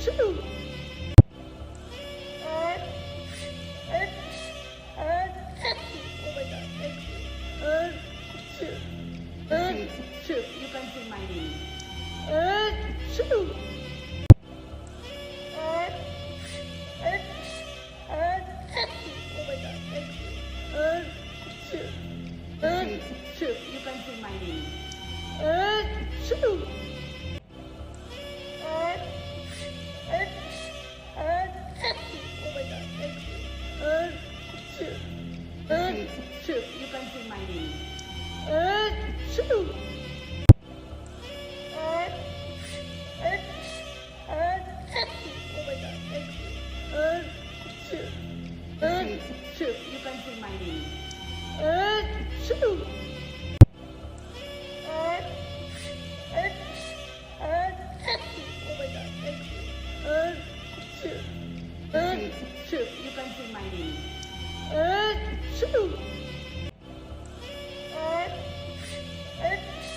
two. Oh my God, thank you. Two. You can say my name. Two. Oh my God, thank you. Two. You can say my name. Two. Oh my God, thank you. Two. You can say my name. Two. Oh my God, thank you. Two. You can say my name. Two. Oh my God, thank you. Two. You can say my name. Two. Oh my God, thank you. Two. You can say my name.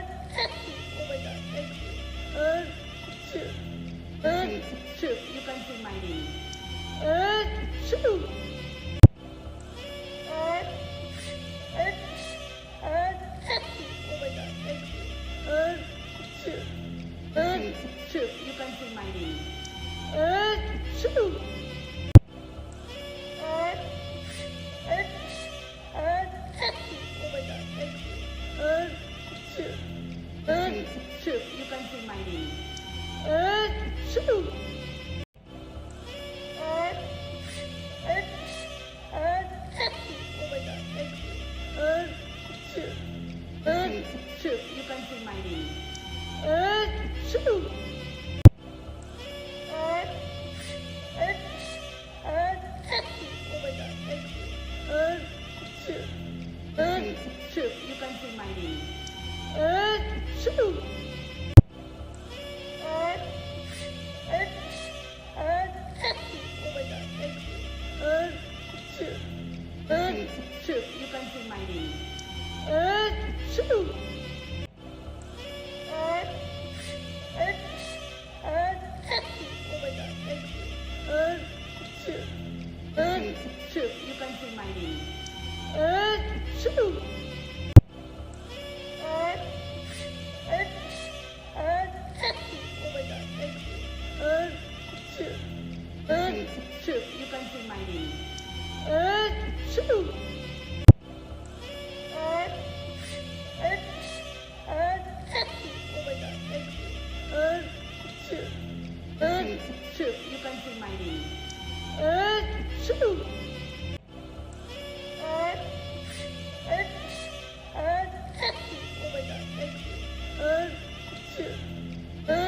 Two. Oh my God, thank you. Two. You can say my name. Two. Oh my God, thank you. Two. You can say my name. Two. Oh my God, thank you. Two. You can say my name. Two. Oh my God, thank you. Two. You can say my name. Two. Oh my God, thank you. Two. You can say my name. Two. Oh my God, thank you. Two. You can say my name. Two. Oh my God, thank you. Two. You can say my name. Two. Oh my God, thank you. Two. You can say my name. Two. Oh my God, thank you.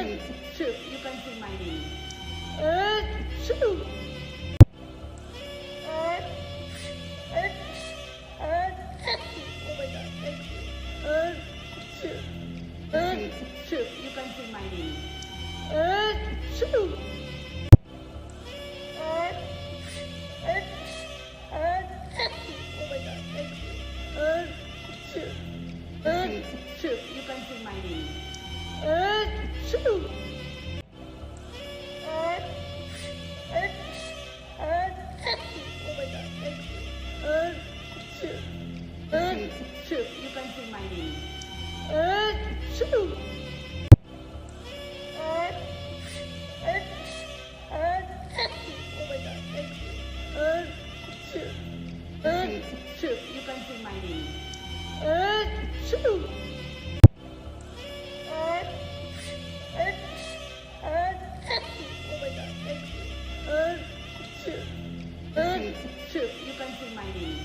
Two. You can say my name. Two. Oh my God, thank you. Two. You can say my name. Two. Oh my God, thank you. Two. You can say my name. Two. Oh my God, thank you. Two. You can say my name. Two. Oh my God, thank you. Two. You can say my name. Two. Oh my God, thank you. You can say my name.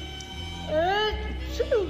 Two.